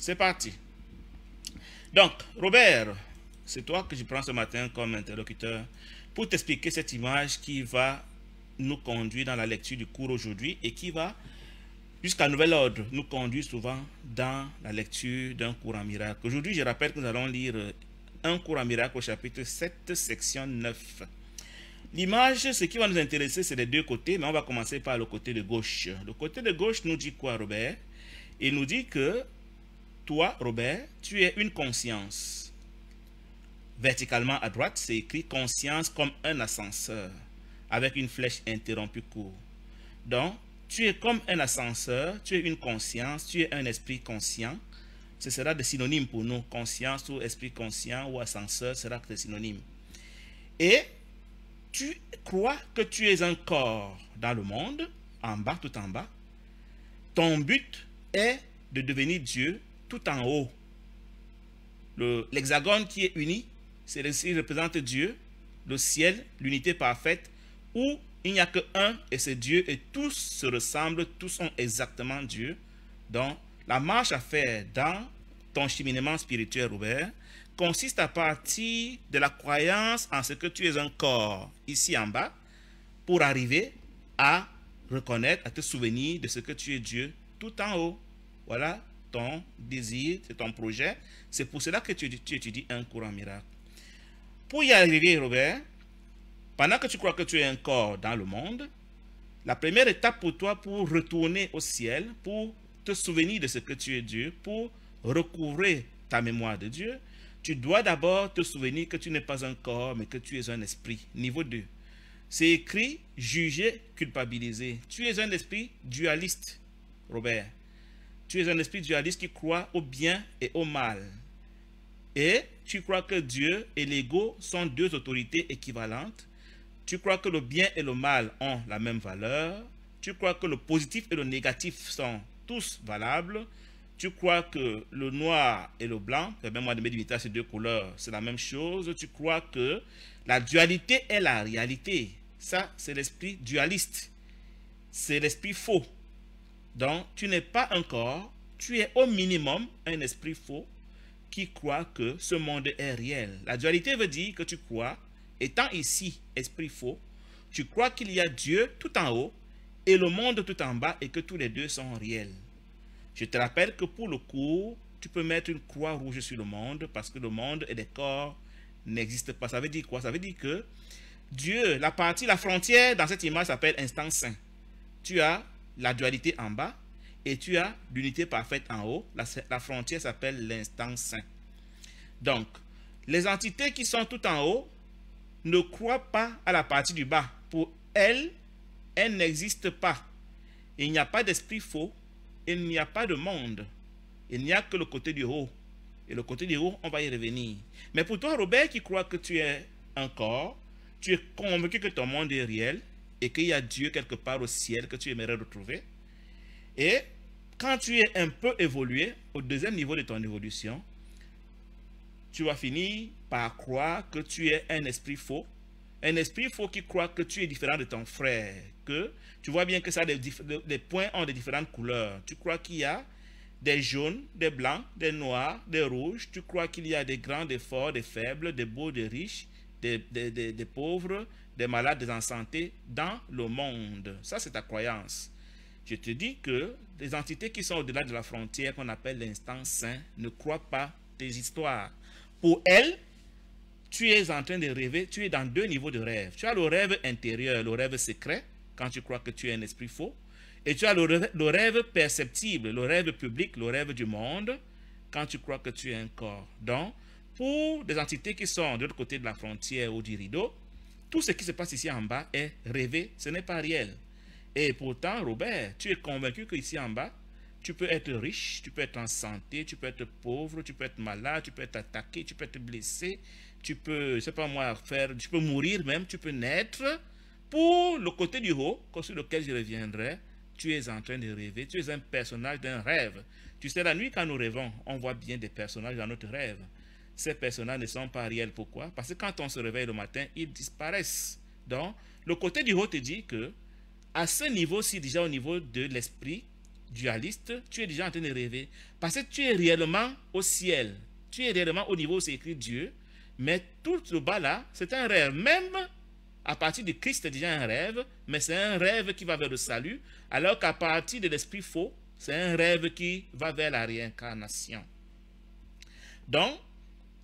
C'est parti. Donc, Robert, c'est toi que je prends ce matin comme interlocuteur pour t'expliquer cette image qui va nous conduire dans la lecture du cours aujourd'hui et qui va, jusqu'à nouvel ordre, nous conduire souvent dans la lecture d'un cours en miracle. Aujourd'hui, je rappelle que nous allons lire un cours en miracle au chapitre 7, section 9. L'image, ce qui va nous intéresser, c'est les deux côtés, mais on va commencer par le côté de gauche. Le côté de gauche nous dit quoi, Robert? Il nous dit que toi, Robert, tu es une conscience. Verticalement à droite, c'est écrit conscience comme un ascenseur, avec une flèche interrompue court. Donc, tu es comme un ascenseur, tu es une conscience, tu es un esprit conscient. Ce sera des synonymes pour nous. Conscience ou esprit conscient ou ascenseur sera des synonymes. Et tu crois que tu es un corps dans le monde, en bas, tout en bas. Ton but est de devenir Dieu tout en haut. L'hexagone qui est uni, il représente Dieu, le ciel, l'unité parfaite, où il n'y a que un et c'est Dieu et tous se ressemblent, tous sont exactement Dieu. Donc, la marche à faire dans ton cheminement spirituel, Robert, consiste à partir de la croyance en ce que tu es un corps ici en bas pour arriver à reconnaître, à te souvenir de ce que tu es Dieu tout en haut. Voilà ton désir, c'est ton projet. C'est pour cela que tu étudies un cours en miracle. Pour y arriver, Robert, pendant que tu crois que tu es un corps dans le monde, la première étape pour toi pour retourner au ciel, pour te souvenir de ce que tu es Dieu, pour recouvrer ta mémoire de Dieu, tu dois d'abord te souvenir que tu n'es pas un corps, mais que tu es un esprit. Niveau 2. C'est écrit, juger, culpabiliser. Tu es un esprit dualiste, Robert. Tu es un esprit dualiste qui croit au bien et au mal. Et tu crois que Dieu et l'ego sont deux autorités équivalentes. Tu crois que le bien et le mal ont la même valeur. Tu crois que le positif et le négatif sont tous valables. Tu crois que le noir et le blanc, permets-moi de méditer ces deux couleurs, c'est la même chose. Tu crois que la dualité est la réalité. Ça, c'est l'esprit dualiste. C'est l'esprit faux. Donc, tu n'es pas un corps, tu es au minimum un esprit faux qui croit que ce monde est réel. La dualité veut dire que tu crois, étant ici esprit faux, tu crois qu'il y a Dieu tout en haut et le monde tout en bas et que tous les deux sont réels. Je te rappelle que pour le cours, tu peux mettre une croix rouge sur le monde parce que le monde et les corps n'existent pas. Ça veut dire quoi? Ça veut dire que Dieu, la frontière dans cette image s'appelle instant saint. Tu as la dualité en bas et tu as l'unité parfaite en haut. La frontière s'appelle l'instant saint. Donc, les entités qui sont tout en haut ne croient pas à la partie du bas. Pour elles, elles n'existent pas. Il n'y a pas d'esprit faux. Il n'y a pas de monde. Il n'y a que le côté du haut. Et le côté du haut, on va y revenir. Mais pour toi, Robert, qui croit que tu es un corps, tu es convaincu que ton monde est réel et qu'il y a Dieu quelque part au ciel que tu aimerais retrouver. Et quand tu es un peu évolué, au deuxième niveau de ton évolution, tu vas finir par croire que tu es un esprit faux. Un esprit faux qui croit que tu es différent de ton frère. Que tu vois bien que ça, les points ont des différentes couleurs. Tu crois qu'il y a des jaunes, des blancs, des noirs, des rouges. Tu crois qu'il y a des grands, des forts, des faibles, des beaux, des riches, des pauvres, des malades, des en santé dans le monde. Ça, c'est ta croyance. Je te dis que les entités qui sont au-delà de la frontière qu'on appelle l'instant saint ne croient pas tes histoires. Pour elles, tu es en train de rêver, tu es dans deux niveaux de rêve. Tu as le rêve intérieur, le rêve secret, quand tu crois que tu es un esprit faux. Et tu as le rêve perceptible, le rêve public, le rêve du monde, quand tu crois que tu es un corps. Donc, pour des entités qui sont de l'autre côté de la frontière ou du rideau, tout ce qui se passe ici en bas est rêvé, ce n'est pas réel. Et pourtant, Robert, tu es convaincu qu'ici en bas, tu peux être riche, tu peux être en santé, tu peux être pauvre, tu peux être malade, tu peux être attaqué, tu peux être blessé, tu peux, je sais pas moi, tu peux mourir même, tu peux naître. Pour le côté du haut, sur lequel je reviendrai, tu es en train de rêver, tu es un personnage d'un rêve. Tu sais, la nuit quand nous rêvons, on voit bien des personnages dans notre rêve. Ces personnages ne sont pas réels. Pourquoi? Parce que quand on se réveille le matin, ils disparaissent. Donc, le côté du haut te dit que, à ce niveau-ci, déjà au niveau de l'esprit dualiste, tu es déjà en train de rêver. Parce que tu es réellement au ciel. Tu es réellement au niveau où c'est écrit Dieu. Mais tout le bas là, c'est un rêve. Même à partir de Christ, c'est déjà un rêve. Mais c'est un rêve qui va vers le salut. Alors qu'à partir de l'esprit faux, c'est un rêve qui va vers la réincarnation. Donc,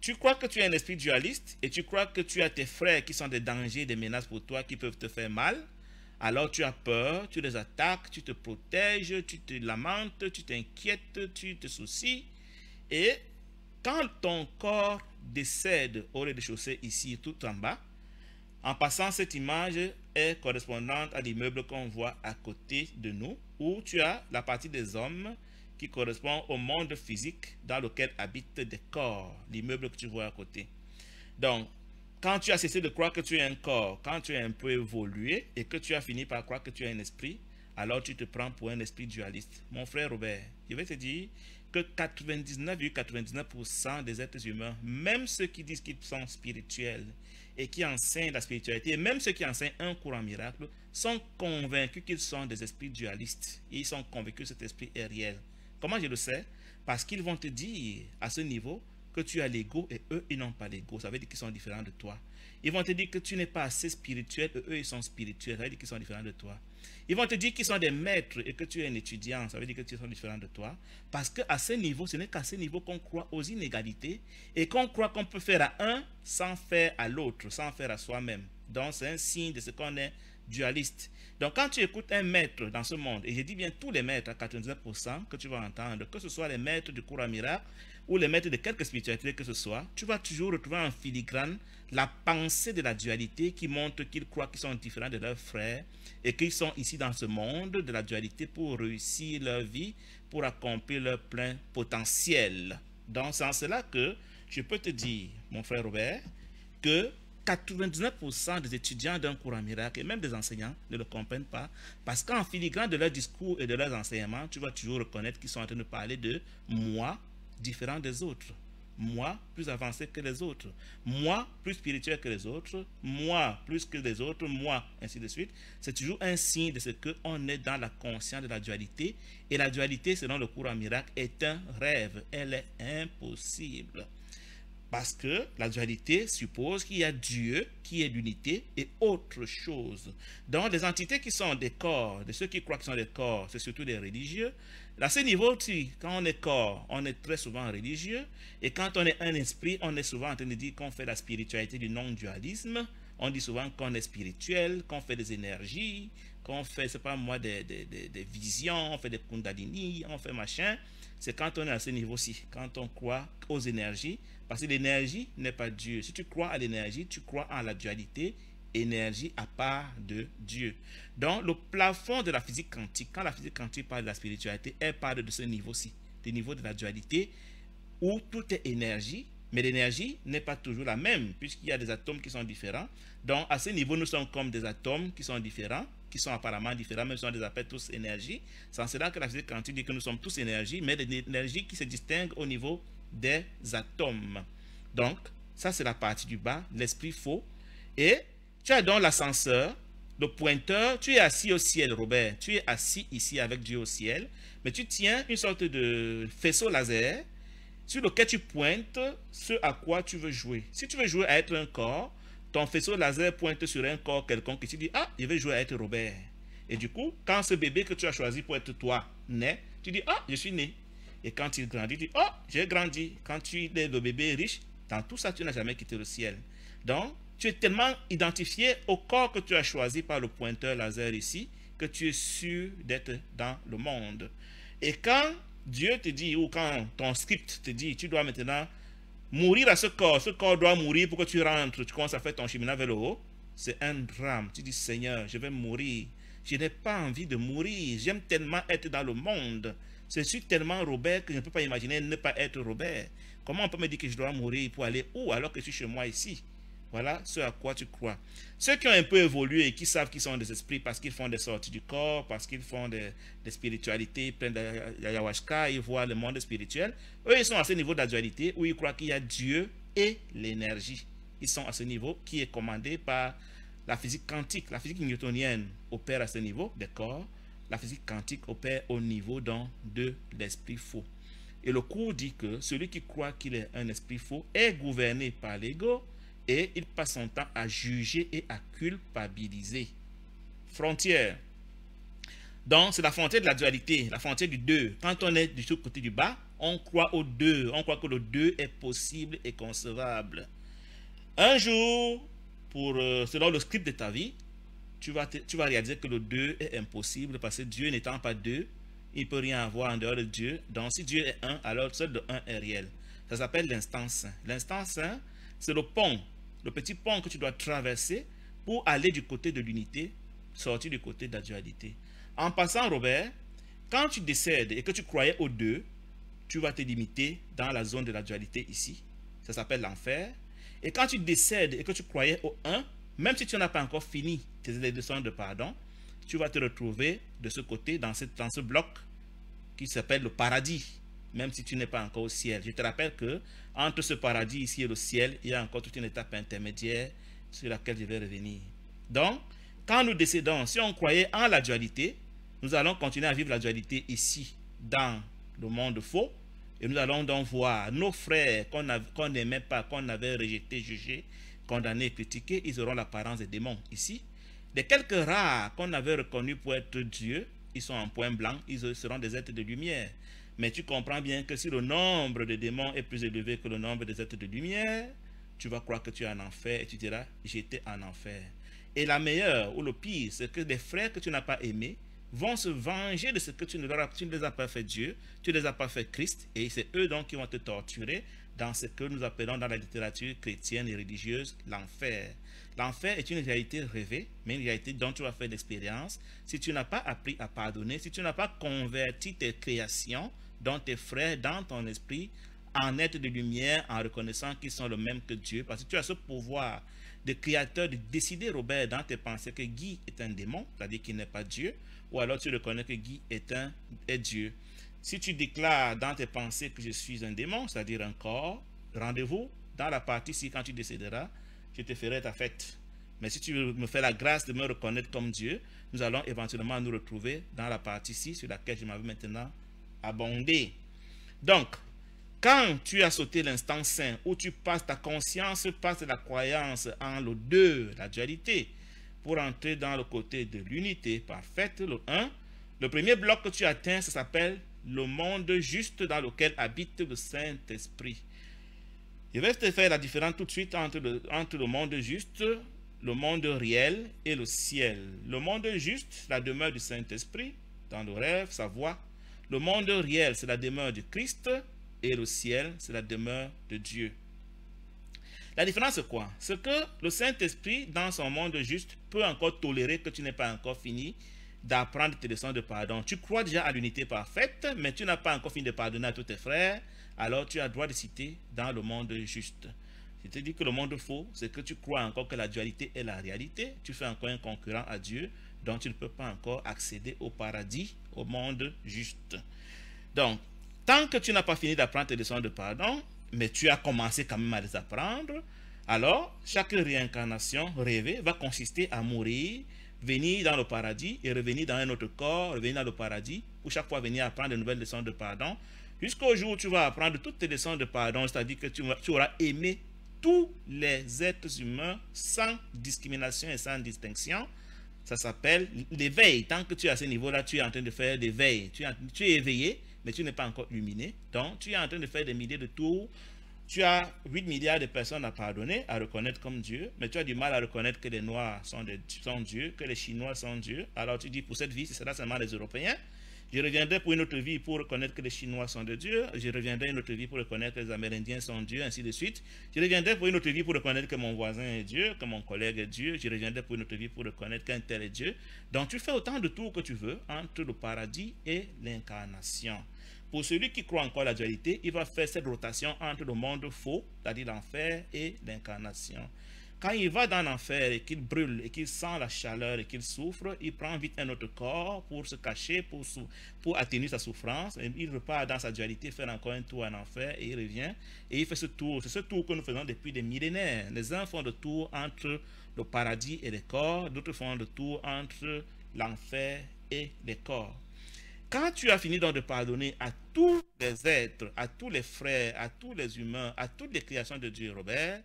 tu crois que tu es un esprit dualiste et tu crois que tu as tes frères qui sont des dangers, des menaces pour toi, qui peuvent te faire mal. Alors tu as peur, tu les attaques, tu te protèges, tu te lamentes, tu t'inquiètes, tu te soucies. Et quand ton corps décède au rez-de-chaussée ici, tout en bas, en passant, cette image est correspondante à l'immeuble qu'on voit à côté de nous, où tu as la partie des hommes qui correspond au monde physique dans lequel habitent des corps, l'immeuble que tu vois à côté. Donc, quand tu as cessé de croire que tu es un corps, quand tu es un peu évolué et que tu as fini par croire que tu es un esprit, alors tu te prends pour un esprit dualiste. Mon frère Robert, je vais te dire que 99,99% des êtres humains, même ceux qui disent qu'ils sont spirituels et qui enseignent la spiritualité, et même ceux qui enseignent un courant miracle, sont convaincus qu'ils sont des esprits dualistes. Et ils sont convaincus que cet esprit est réel. Comment je le sais? Parce qu'ils vont te dire à ce niveau que tu as l'ego et eux, ils n'ont pas l'ego. Ça veut dire qu'ils sont différents de toi. Ils vont te dire que tu n'es pas assez spirituel et eux, ils sont spirituels. Ça veut dire qu'ils sont différents de toi. Ils vont te dire qu'ils sont des maîtres et que tu es un étudiant. Ça veut dire que tu sont différents de toi. Parce qu'à ce niveau, ce n'est qu'à ce niveau qu'on croit aux inégalités et qu'on croit qu'on peut faire à un sans faire à l'autre, sans faire à soi-même. Donc, c'est un signe de ce qu'on est dualiste. Donc, quand tu écoutes un maître dans ce monde, et je dis bien tous les maîtres à 99% que tu vas entendre, que ce soit les maîtres du courant miracle ou les maîtres de quelque spiritualité que ce soit, tu vas toujours retrouver en filigrane la pensée de la dualité qui montre qu'ils croient qu'ils sont différents de leurs frères et qu'ils sont ici dans ce monde de la dualité pour réussir leur vie, pour accomplir leur plein potentiel. Donc, c'est en cela que je peux te dire, mon frère Robert, que 99% des étudiants d'un courant miracle et même des enseignants ne le comprennent pas parce qu'en filigrane de leur discours et de leurs enseignements, tu vas toujours reconnaître qu'ils sont en train de parler de moi différent des autres, moi plus avancé que les autres, moi plus spirituel que les autres, moi plus que les autres, moi ainsi de suite. C'est toujours un signe de ce qu'on est dans la conscience de la dualité et la dualité selon le courant miracle est un rêve, elle est impossible. Parce que la dualité suppose qu'il y a Dieu qui est l'unité et autre chose. Donc, les entités qui sont des corps, de ceux qui croient qu'ils sont des corps, c'est surtout des religieux. À ce niveau, quand on est corps, on est très souvent religieux. Et quand on est un esprit, on est souvent en train de dire qu'on fait la spiritualité du non-dualisme. On dit souvent qu'on est spirituel, qu'on fait des énergies, qu'on fait, c'est pas moi, des visions, on fait des kundalini, on fait machin. C'est quand on est à ce niveau-ci, quand on croit aux énergies, parce que l'énergie n'est pas Dieu. Si tu crois à l'énergie, tu crois en la dualité, énergie à part de Dieu. Donc, le plafond de la physique quantique, quand la physique quantique parle de la spiritualité, elle parle de ce niveau-ci, du niveau de la dualité, où tout est énergie, mais l'énergie n'est pas toujours la même, puisqu'il y a des atomes qui sont différents. Donc, à ce niveau, nous sommes comme des atomes qui sont différents, qui sont apparemment différents, même si on les appelle tous énergie. C'est en cela que la physique quantique dit que nous sommes tous énergie, mais l'énergie qui se distingue au niveau des atomes. Donc, ça c'est la partie du bas, l'esprit faux. Et tu as donc l'ascenseur, le pointeur, tu es assis au ciel, Robert. Tu es assis ici avec Dieu au ciel, mais tu tiens une sorte de faisceau laser sur lequel tu pointes ce à quoi tu veux jouer. Si tu veux jouer à être un corps, ton faisceau laser pointe sur un corps quelconque et tu dis, ah, je vais jouer à être Robert. Et du coup, quand ce bébé que tu as choisi pour être toi naît, tu dis, ah, je suis né. Et quand il grandit, tu dis, oh, j'ai grandi. Quand tu es le bébé riche, dans tout ça, tu n'as jamais quitté le ciel. Donc, tu es tellement identifié au corps que tu as choisi par le pointeur laser ici, que tu es sûr d'être dans le monde. Et quand Dieu te dit, ou quand ton script te dit, tu dois maintenant mourir à ce corps doit mourir pour que tu rentres, tu commences à faire ton chemin vers le haut, c'est un drame. Tu dis, Seigneur, je vais mourir. Je n'ai pas envie de mourir. J'aime tellement être dans le monde. Je suis tellement Robert que je ne peux pas imaginer ne pas être Robert. Comment on peut me dire que je dois mourir pour aller où alors que je suis chez moi ici? Voilà ce à quoi tu crois. Ceux qui ont un peu évolué et qui savent qu'ils sont des esprits parce qu'ils font des sorties du corps, parce qu'ils font des spiritualités, ils prennent de l'ayahuasca, ils voient le monde spirituel, eux ils sont à ce niveau de la dualité où ils croient qu'il y a Dieu et l'énergie. Ils sont à ce niveau qui est commandé par la physique quantique. La physique newtonienne opère à ce niveau des corps. la physique quantique opère au niveau donc de l'esprit faux. Et le cours dit que celui qui croit qu'il est un esprit faux est gouverné par l'ego et il passe son temps à juger et à culpabiliser. Frontière. Donc, c'est la frontière de la dualité, la frontière du deux. Quand on est du côté du bas, on croit au deux. On croit que le deux est possible et concevable. Un jour, selon le script de ta vie, tu vas réaliser que le deux est impossible parce que Dieu n'étant pas deux, il ne peut rien avoir en dehors de Dieu. Donc, si Dieu est un, alors seul le un est réel. Ça s'appelle l'instant saint. L'instant saint, c'est le pont, le petit pont que tu dois traverser pour aller du côté de l'unité, sortir du côté de la dualité. En passant, Robert, quand tu décèdes et que tu croyais au deux, tu vas te limiter dans la zone de la dualité ici. Ça s'appelle l'enfer. Et quand tu décèdes et que tu croyais au un, même si tu n'as pas encore fini tes leçons de pardon, tu vas te retrouver de ce côté, dans ce bloc qui s'appelle le paradis, même si tu n'es pas encore au ciel. Je te rappelle que entre ce paradis ici et le ciel, il y a encore toute une étape intermédiaire sur laquelle je vais revenir. Donc, quand nous décédons, si on croyait en la dualité, nous allons continuer à vivre la dualité ici, dans le monde faux, et nous allons donc voir nos frères qu'on n'aimait pas, qu'on avait rejetés, jugés, condamnés, critiqués, ils auront l'apparence des démons ici. Les quelques rares qu'on avait reconnus pour être Dieu, ils sont en point blanc, ils seront des êtres de lumière. Mais tu comprends bien que si le nombre de démons est plus élevé que le nombre des êtres de lumière, tu vas croire que tu es en enfer et tu diras, j'étais en enfer. Et la meilleure ou le pire, c'est que les frères que tu n'as pas aimés vont se venger de ce que tu ne les as pas fait Dieu, tu ne les as pas fait Christ, et c'est eux donc qui vont te torturer dans ce que nous appelons dans la littérature chrétienne et religieuse l'enfer. L'enfer est une réalité rêvée, mais une réalité dont tu vas faire l'expérience si tu n'as pas appris à pardonner, si tu n'as pas converti tes créations, dont tes frères, dans ton esprit, en être de lumière, en reconnaissant qu'ils sont le même que Dieu, parce que tu as ce pouvoir de créateur de décider, Robert, dans tes pensées que Guy est un démon, c'est-à-dire qu'il n'est pas Dieu, ou alors tu reconnais que Guy est Dieu. Si tu déclares dans tes pensées que je suis un démon, c'est-à-dire un corps, rendez-vous dans la partie ici, quand tu décéderas, je te ferai ta fête. Mais si tu me fais la grâce de me reconnaître comme Dieu, nous allons éventuellement nous retrouver dans la partie ici, sur laquelle je m'avais maintenant abondé. Donc, quand tu as sauté l'instant saint, où tu passes ta conscience, passe la croyance en le deux, la dualité, pour entrer dans le côté de l'unité parfaite, le un, le premier bloc que tu atteins, ça s'appelle le monde juste dans lequel habite le Saint-Esprit. Je vais te faire la différence tout de suite entre le monde juste, le monde réel et le ciel. Le monde juste, la demeure du Saint-Esprit, dans le rêve, sa voix. Le monde réel, c'est la demeure du Christ, et le ciel, c'est la demeure de Dieu. La différence, c'est quoi? C'est que le Saint-Esprit, dans son monde juste, peut encore tolérer que tu n'aies pas encore fini d'apprendre tes leçons de pardon. Tu crois déjà à l'unité parfaite, mais tu n'as pas encore fini de pardonner à tous tes frères, alors tu as droit de citer dans le monde juste. Je te dis que le monde faux, c'est que tu crois encore que la dualité est la réalité, tu fais encore un concurrent à Dieu, donc tu ne peux pas encore accéder au paradis, au monde juste. Donc, tant que tu n'as pas fini d'apprendre tes leçons de pardon, mais tu as commencé quand même à les apprendre, alors chaque réincarnation rêvée va consister à mourir, venir dans le paradis et revenir dans un autre corps, revenir dans le paradis, pour chaque fois venir apprendre de nouvelles leçons de pardon, jusqu'au jour où tu vas apprendre toutes tes leçons de pardon, c'est-à-dire que tu auras aimé tous les êtres humains sans discrimination et sans distinction. Ça s'appelle l'éveil. Tant que tu es à ce niveau-là, tu es en train de faire l'éveil. Tu es éveillé, mais tu n'es pas encore illuminé. Donc, tu es en train de faire des milliers de tours. Tu as 8 milliards de personnes à pardonner, à reconnaître comme Dieu, mais tu as du mal à reconnaître que les Noirs sont Dieu, que les Chinois sont Dieu. Alors tu dis, pour cette vie, ce sera seulement les Européens. Je reviendrai pour une autre vie pour reconnaître que les Chinois sont de Dieu. Je reviendrai une autre vie pour reconnaître que les Amérindiens sont Dieu, ainsi de suite. Je reviendrai pour une autre vie pour reconnaître que mon voisin est Dieu, que mon collègue est Dieu. Je reviendrai pour une autre vie pour reconnaître qu'un tel est Dieu. Donc tu fais autant de tours que tu veux entre le paradis et l'incarnation. Pour celui qui croit encore à la dualité, il va faire cette rotation entre le monde faux, c'est-à-dire l'enfer, et l'incarnation. Quand il va dans l'enfer et qu'il brûle et qu'il sent la chaleur et qu'il souffre, il prend vite un autre corps pour se cacher, pour atténuer sa souffrance. Et il repart dans sa dualité, faire encore un tour en enfer et il revient. Et il fait ce tour. C'est ce tour que nous faisons depuis des millénaires. Les uns font le tour entre le paradis et les corps, d'autres font le tour entre l'enfer et les corps. Quand tu as fini donc de pardonner à tous les êtres, à tous les frères, à tous les humains, à toutes les créations de Dieu, Robert,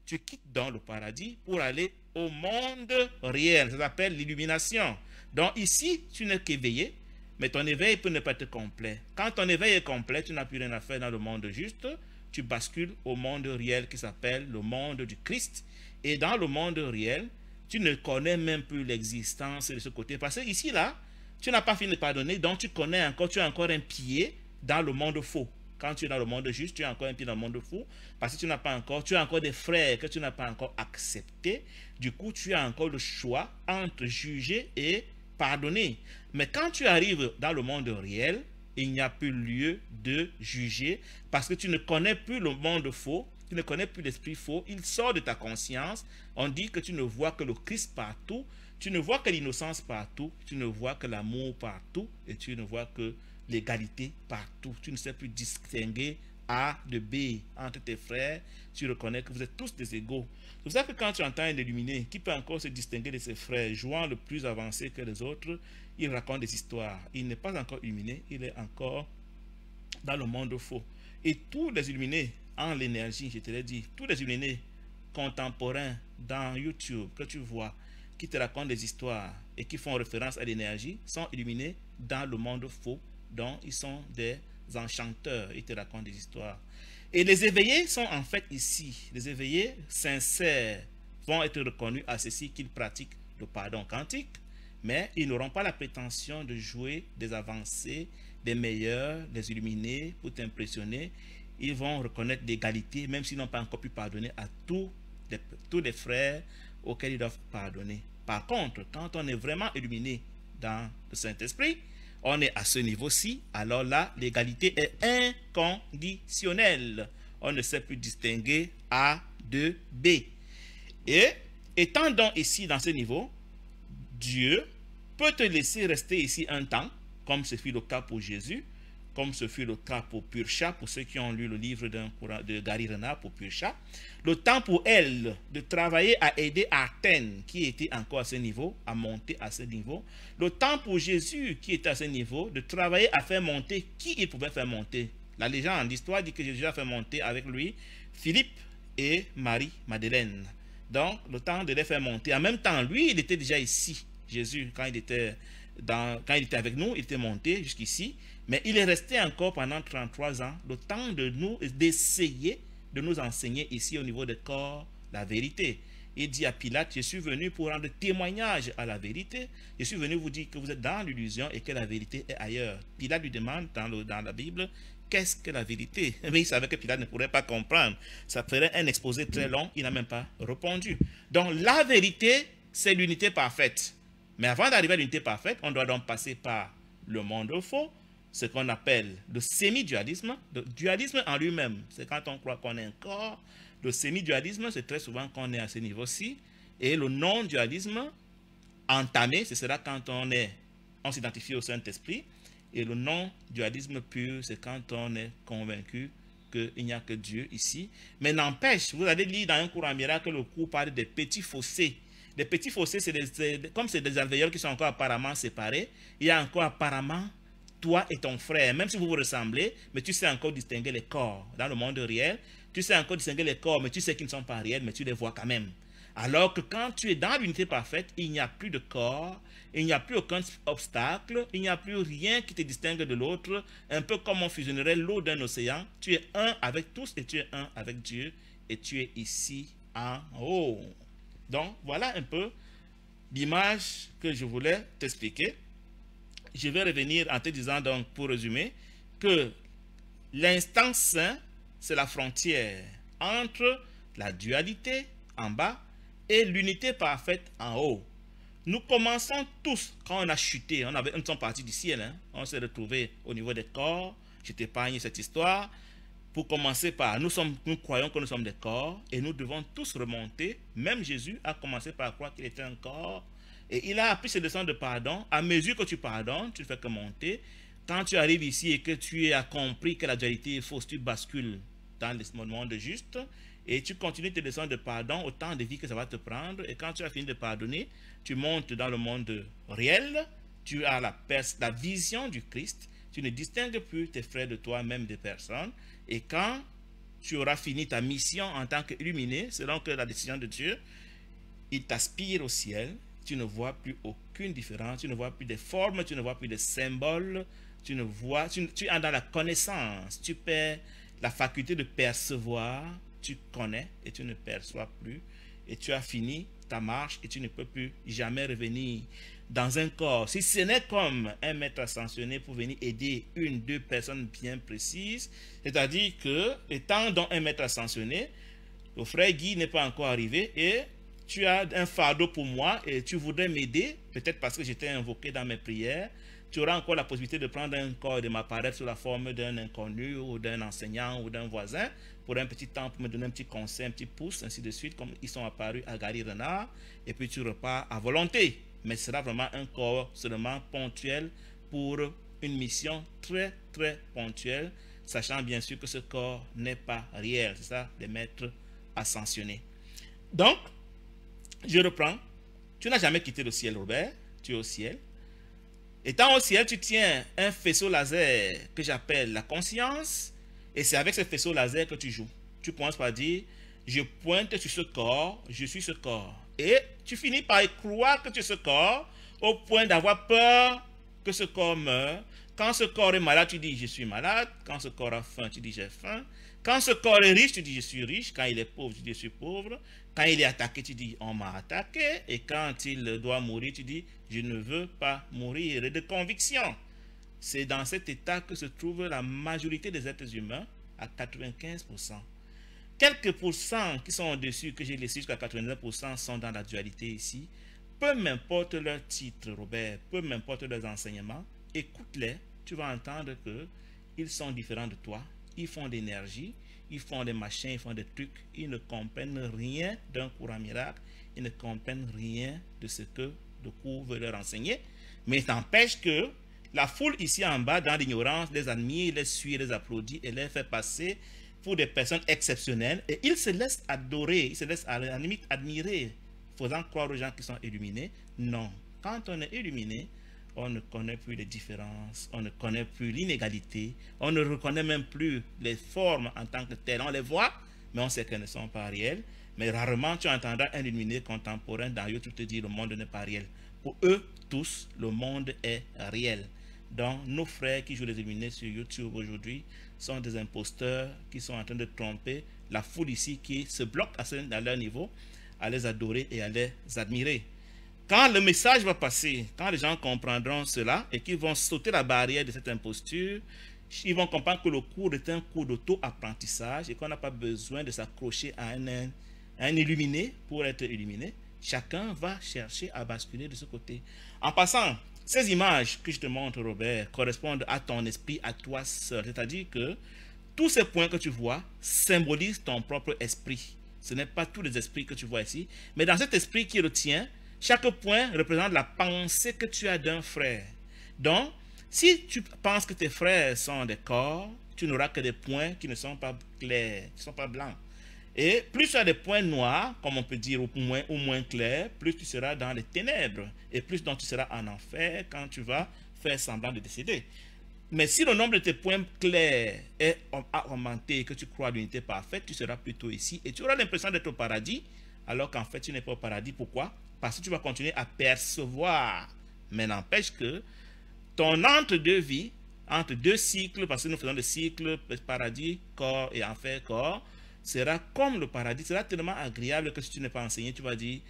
tu quittes donc le paradis pour aller au monde réel. Ça s'appelle l'illumination. Donc ici, tu n'es qu'éveillé, mais ton éveil peut ne pas être complet. Quand ton éveil est complet, tu n'as plus rien à faire dans le monde juste. Tu bascules au monde réel qui s'appelle le monde du Christ. Et dans le monde réel, tu ne connais même plus l'existence de ce côté. Parce que ici, là, tu n'as pas fini de pardonner, donc tu connais encore, tu as encore un pied dans le monde faux. Quand tu es dans le monde juste, tu as encore un pied dans le monde faux, parce que tu n'as pas encore, tu as encore des frères que tu n'as pas encore acceptés. Du coup, tu as encore le choix entre juger et pardonner. Mais quand tu arrives dans le monde réel, il n'y a plus lieu de juger, parce que tu ne connais plus le monde faux, tu ne connais plus l'esprit faux, il sort de ta conscience. On dit que tu ne vois que le Christ partout, tu ne vois que l'innocence partout, tu ne vois que l'amour partout, et tu ne vois que l'égalité partout. Tu ne sais plus distinguer A de B entre tes frères, tu reconnais que vous êtes tous des égaux. C'est pour ça que quand tu entends un illuminé qui peut encore se distinguer de ses frères, jouant le plus avancé que les autres, il raconte des histoires. Il n'est pas encore illuminé, il est encore dans le monde faux. Et tous les illuminés en l'énergie, je te l'ai dit, tous les illuminés contemporains dans YouTube que tu vois, qui te racontent des histoires et qui font référence à l'énergie, sont illuminés dans le monde faux, dont ils sont des enchanteurs, ils te racontent des histoires. Et les éveillés sont en fait ici, les éveillés sincères vont être reconnus à ceci qu'ils pratiquent le pardon quantique, mais ils n'auront pas la prétention de jouer des avancées, des meilleurs, des illuminés pour t'impressionner. Ils vont reconnaître l'égalité, même s'ils n'ont pas encore pu pardonner à tous les frères auxquels ils doivent pardonner. Par contre, quand on est vraiment illuminé dans le Saint-Esprit, on est à ce niveau-ci, alors là, l'égalité est inconditionnelle. On ne sait plus distinguer A de B. Et étant donc ici dans ce niveau, Dieu peut te laisser rester ici un temps, comme ce fut le cas pour Jésus, comme ce fut le cas pour Purcha, pour ceux qui ont lu le livre de Gary Renard pour Purcha. Le temps pour elle de travailler à aider Athènes, qui était encore à ce niveau, à monter à ce niveau. Le temps pour Jésus, qui était à ce niveau, de travailler à faire monter qui il pouvait faire monter. La légende, l'histoire dit que Jésus a fait monter avec lui Philippe et Marie-Madeleine. Donc, le temps de les faire monter. En même temps, lui, il était déjà ici. Jésus, quand il était avec nous, il était monté jusqu'ici. Mais il est resté encore pendant 33 ans, le temps d'essayer de nous enseigner ici au niveau des corps la vérité. Il dit à Pilate, je suis venu pour rendre témoignage à la vérité. Je suis venu vous dire que vous êtes dans l'illusion et que la vérité est ailleurs. Pilate lui demande dans la Bible, qu'est-ce que la vérité? Mais il savait que Pilate ne pourrait pas comprendre. Ça ferait un exposé très long, il n'a même pas répondu. Donc la vérité, c'est l'unité parfaite. Mais avant d'arriver à l'unité parfaite, on doit donc passer par le monde faux, ce qu'on appelle le semi-dualisme. Le dualisme en lui-même, c'est quand on croit qu'on est un corps. Le semi-dualisme, c'est très souvent qu'on est à ce niveau-ci. Et le non-dualisme entamé, ce sera quand on s'identifie au Saint-Esprit. Et le non-dualisme pur, c'est quand on est convaincu qu'il n'y a que Dieu ici. Mais n'empêche, vous allez lire dans un cours en miracle, le cours parle des petits fossés. Les petits fossés, comme c'est des alvéoles qui sont encore apparemment séparés, il y a encore apparemment toi et ton frère, même si vous vous ressemblez, mais tu sais encore distinguer les corps. Dans le monde réel, tu sais encore distinguer les corps, mais tu sais qu'ils ne sont pas réels, mais tu les vois quand même. Alors que quand tu es dans l'unité parfaite, il n'y a plus de corps, il n'y a plus aucun obstacle, il n'y a plus rien qui te distingue de l'autre, un peu comme on fusionnerait l'eau d'un océan. Tu es un avec tous et tu es un avec Dieu, et tu es ici en haut. Donc, voilà un peu l'image que je voulais t'expliquer. Je vais revenir en te disant, donc, pour résumer, que l'instant saint, c'est la frontière entre la dualité en bas et l'unité parfaite en haut. Nous commençons tous, quand on a chuté, nous sommes partis du ciel, hein, on s'est retrouvés au niveau des corps. Je t'épargne cette histoire. Pour commencer par, nous croyons que nous sommes des corps et nous devons tous remonter. Même Jésus a commencé par croire qu'il était un corps. Et il a appris ses leçons de pardon. À mesure que tu pardonnes, tu ne fais que monter. Quand tu arrives ici et que tu as compris que la dualité est fausse, tu bascules dans le monde juste, et tu continues tes leçons de pardon autant de vie que ça va te prendre, et quand tu as fini de pardonner, tu montes dans le monde réel, tu as la vision du Christ, tu ne distingues plus tes frères de toi, même des personnes, et quand tu auras fini ta mission en tant qu'illuminé, selon que la décision de Dieu, il t'aspire au ciel, tu ne vois plus aucune différence, tu ne vois plus de formes, tu ne vois plus de symboles, tu es dans la connaissance, tu perds la faculté de percevoir, tu connais et tu ne perçois plus, et tu as fini ta marche et tu ne peux plus jamais revenir dans un corps. Si ce n'est comme un maître ascensionné pour venir aider une, deux personnes bien précises, c'est-à-dire que, étant dans un maître ascensionné, le frère Guy n'est pas encore arrivé et tu as un fardeau pour moi et tu voudrais m'aider, peut-être parce que j'étais invoqué dans mes prières, tu auras encore la possibilité de prendre un corps et de m'apparaître sous la forme d'un inconnu ou d'un enseignant ou d'un voisin pour un petit temps, pour me donner un petit conseil, un petit pouce, ainsi de suite, comme ils sont apparus à Gary Renard, et puis tu repars à volonté. Mais ce sera vraiment un corps seulement ponctuel pour une mission très très ponctuelle, sachant bien sûr que ce corps n'est pas réel, c'est ça, les maîtres ascensionnés. Donc, je reprends. Tu n'as jamais quitté le ciel, Robert. Tu es au ciel. Étant au ciel, tu tiens un faisceau laser que j'appelle la conscience. Et c'est avec ce faisceau laser que tu joues. Tu commences par dire, je pointe sur ce corps, je suis ce corps. Et tu finis par y croire que tu es ce corps, au point d'avoir peur que ce corps meure. Quand ce corps est malade, tu dis, je suis malade. Quand ce corps a faim, tu dis, j'ai faim. Quand ce corps est riche, tu dis, je suis riche. Quand il est pauvre, tu dis, je suis pauvre. Quand il est attaqué, tu dis, on m'a attaqué. Et quand il doit mourir, tu dis, je ne veux pas mourir. Et de conviction. C'est dans cet état que se trouve la majorité des êtres humains, à 95%. Quelques pourcents qui sont au-dessus, que j'ai laissé jusqu'à 99%, sont dans la dualité ici. Peu m'importe leur titre, Robert, peu m'importe leurs enseignements, écoute-les, tu vas entendre qu'ils sont différents de toi. Ils font de l'énergie, ils font des machins, ils font des trucs, ils ne comprennent rien d'un courant miracle, ils ne comprennent rien de ce que le cours veut leur enseigner, mais ça n'empêche que la foule ici en bas, dans l'ignorance, les admire, les suit, les applaudit et les fait passer pour des personnes exceptionnelles, et ils se laissent adorer, ils se laissent à la limite admirer, faisant croire aux gens qui sont illuminés. Non, quand on est illuminé, on ne connaît plus les différences, on ne connaît plus l'inégalité, on ne reconnaît même plus les formes en tant que telles. On les voit, mais on sait qu'elles ne sont pas réelles. Mais rarement tu entendras un illuminé contemporain dans YouTube te dire le monde n'est pas réel. Pour eux tous, le monde est réel. Donc nos frères qui jouent les illuminés sur YouTube aujourd'hui sont des imposteurs qui sont en train de tromper la foule ici qui se bloque à leur niveau, à les adorer et à les admirer. Quand le message va passer, quand les gens comprendront cela et qu'ils vont sauter la barrière de cette imposture, ils vont comprendre que le cours est un cours d'auto-apprentissage et qu'on n'a pas besoin de s'accrocher à un illuminé pour être illuminé. Chacun va chercher à basculer de ce côté. En passant, ces images que je te montre, Robert, correspondent à ton esprit, à toi seul. C'est-à-dire que tous ces points que tu vois symbolisent ton propre esprit. Ce n'est pas tous les esprits que tu vois ici, mais dans cet esprit qui est le tien, chaque point représente la pensée que tu as d'un frère. Donc, si tu penses que tes frères sont des corps, tu n'auras que des points qui ne sont pas clairs, qui ne sont pas blancs. Et plus tu as des points noirs, comme on peut dire, ou moins clairs, plus tu seras dans les ténèbres. Et plus donc tu seras en enfer quand tu vas faire semblant de décéder. Mais si le nombre de tes points clairs a augmenté et que tu crois à l'unité parfaite, tu seras plutôt ici. Et tu auras l'impression d'être au paradis, alors qu'en fait tu n'es pas au paradis. Pourquoi? Parce que tu vas continuer à percevoir. Mais n'empêche que ton entre-deux vies, entre deux cycles, parce que nous faisons le cycle paradis, corps et enfer, corps, sera comme le paradis, sera tellement agréable que si tu n'es pas enseigné, tu vas dire,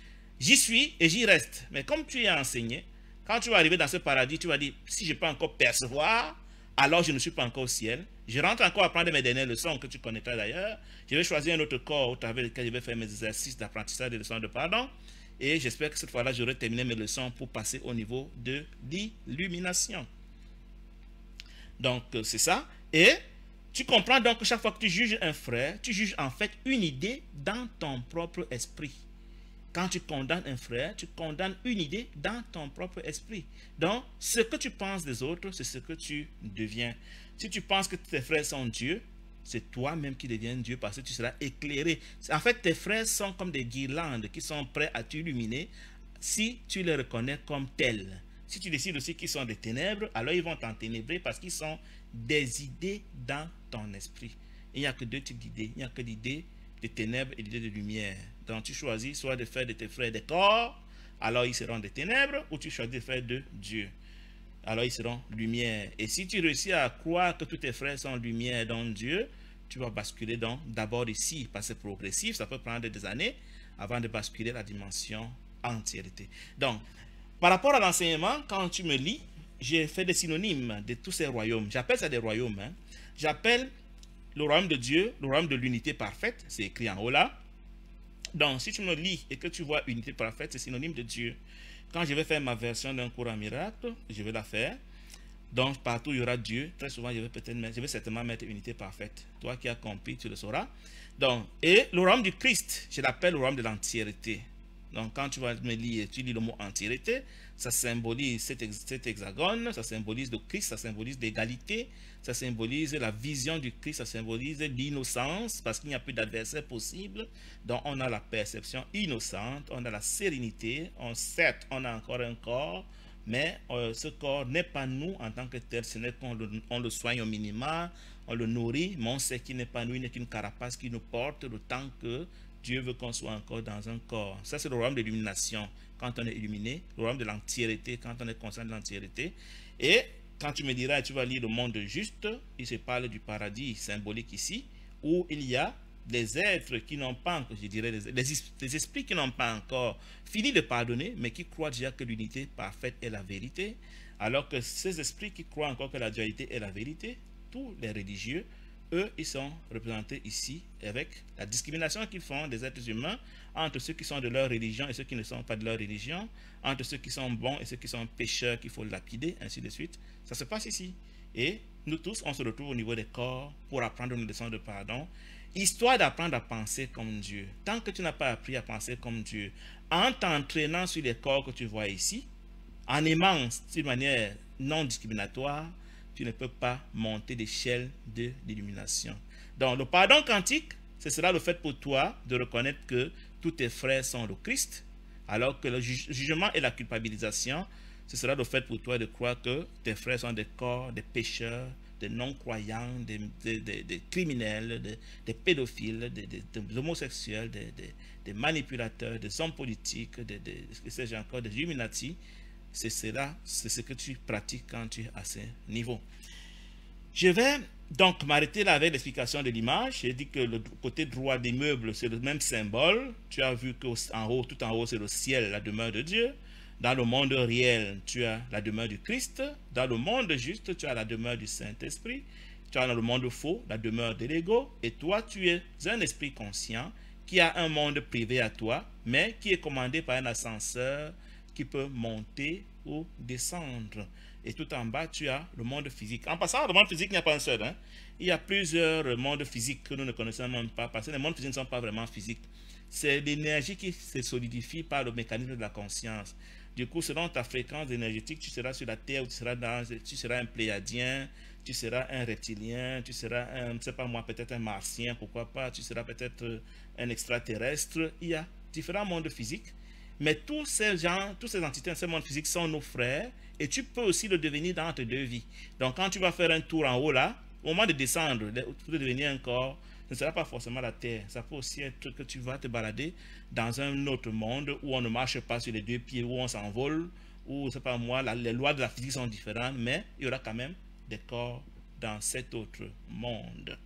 j'y suis et j'y reste. Mais comme tu es enseigné, quand tu vas arriver dans ce paradis, tu vas dire, si je peux encore percevoir, alors je ne suis pas encore au ciel. Je rentre encore à prendre mes dernières leçons que tu connaîtras d'ailleurs. Je vais choisir un autre corps au travers duquel je vais faire mes exercices d'apprentissage des leçons de pardon. Et j'espère que cette fois-là, j'aurai terminé mes leçons pour passer au niveau de l'illumination. Donc, c'est ça. Et tu comprends donc que chaque fois que tu juges un frère, tu juges en fait une idée dans ton propre esprit. Quand tu condamnes un frère, tu condamnes une idée dans ton propre esprit. Donc, ce que tu penses des autres, c'est ce que tu deviens. Si tu penses que tes frères sont Dieu, c'est toi-même qui deviens Dieu parce que tu seras éclairé. En fait, tes frères sont comme des guirlandes qui sont prêts à t'illuminer si tu les reconnais comme tels. Si tu décides aussi qu'ils sont des ténèbres, alors ils vont t'enténébrer parce qu'ils sont des idées dans ton esprit. Il n'y a que deux types d'idées. Il n'y a que l'idée de ténèbres et l'idée de lumière. Donc tu choisis soit de faire de tes frères des corps, alors ils seront des ténèbres, ou tu choisis de faire de Dieu, alors ils seront lumière. Et si tu réussis à croire que tous tes frères sont lumière dans Dieu, tu vas basculer donc d'abord ici, parce que c'est progressif, ça peut prendre des années avant de basculer la dimension entièreté. Donc, par rapport à l'enseignement, quand tu me lis, j'ai fait des synonymes de tous ces royaumes. J'appelle ça des royaumes. Hein. J'appelle le royaume de Dieu, le royaume de l'unité parfaite, c'est écrit en haut là. Donc, si tu me lis et que tu vois unité parfaite, c'est synonyme de Dieu. Quand je vais faire ma version d'un cours en miracle, je vais la faire. Donc, partout il y aura Dieu. Très souvent, je vais certainement mettre unité parfaite. Toi qui as compris, tu le sauras. Donc, et le royaume du Christ, je l'appelle le royaume de l'entièreté. Donc, quand tu vas me lire, tu lis le mot entièreté, ça symbolise cet hexagone, ça symbolise le Christ, ça symbolise l'égalité, ça symbolise la vision du Christ, ça symbolise l'innocence, parce qu'il n'y a plus d'adversaire possible. Donc, on a la perception innocente, on a la sérénité, certes, on a encore un corps, mais ce corps n'est pas nous en tant que tel, ce n'est qu'on le soigne au minimum, on le nourrit, mais on sait qu'il n'est pas nous, il n'est qu'une carapace qui nous porte le temps que Dieu veut qu'on soit encore dans un corps. Ça, c'est le royaume de l'illumination, quand on est illuminé, le royaume de l'entièreté, quand on est conscient de l'entièreté. Et quand tu me diras, tu vas lire le monde juste, il se parle du paradis symbolique ici, où il y a des êtres qui n'ont pas encore, je dirais, des esprits qui n'ont pas encore fini de pardonner, mais qui croient déjà que l'unité parfaite est la vérité, alors que ces esprits qui croient encore que la dualité est la vérité, tous les religieux, eux, ils sont représentés ici avec la discrimination qu'ils font des êtres humains entre ceux qui sont de leur religion et ceux qui ne sont pas de leur religion, entre ceux qui sont bons et ceux qui sont pécheurs qu'il faut lapider, ainsi de suite. Ça se passe ici. Et nous tous, on se retrouve au niveau des corps pour apprendre une leçon de pardon, histoire d'apprendre à penser comme Dieu. Tant que tu n'as pas appris à penser comme Dieu, en t'entraînant sur les corps que tu vois ici, en aimant d'une manière non discriminatoire, tu ne peux pas monter d'échelle de l'illumination. Donc, le pardon quantique, ce sera le fait pour toi de reconnaître que tous tes frères sont le Christ, alors que le jugement et la culpabilisation, ce sera le fait pour toi de croire que tes frères sont des corps, des pécheurs, des non-croyants, des criminels, des pédophiles, des homosexuels, des manipulateurs, des hommes politiques, encore, des Illuminati. C'est ce que tu pratiques quand tu es à ce niveau. Je vais donc m'arrêter là avec l'explication de l'image. J'ai dit que le côté droit des meubles, c'est le même symbole. Tu as vu qu'en haut, tout en haut, c'est le ciel, la demeure de Dieu. Dans le monde réel, tu as la demeure du Christ. Dans le monde juste, tu as la demeure du Saint-Esprit. Tu as dans le monde faux, la demeure de l'ego. Et toi, tu es un esprit conscient qui a un monde privé à toi, mais qui est commandé par un ascenseur qui peut monter ou descendre. Et tout en bas, tu as le monde physique. En passant, le monde physique, il n'y a pas un seul. Hein? Il y a plusieurs mondes physiques que nous ne connaissons même pas, parce que les mondes physiques ne sont pas vraiment physiques. C'est l'énergie qui se solidifie par le mécanisme de la conscience. Du coup, selon ta fréquence énergétique, tu seras sur la Terre ou tu seras un pléiadien, tu seras un reptilien, tu seras un, je ne sais pas moi, peut-être un martien, pourquoi pas, tu seras peut-être un extraterrestre. Il y a différents mondes physiques. Mais tous ces gens, toutes ces entités dans ce monde physique sont nos frères et tu peux aussi le devenir dans tes deux vies. Donc quand tu vas faire un tour en haut là, au moment de descendre, pour devenir un corps, ce ne sera pas forcément la terre. Ça peut aussi être que tu vas te balader dans un autre monde où on ne marche pas sur les deux pieds, où on s'envole, où, c'est pas moi, les lois de la physique sont différentes, mais il y aura quand même des corps dans cet autre monde.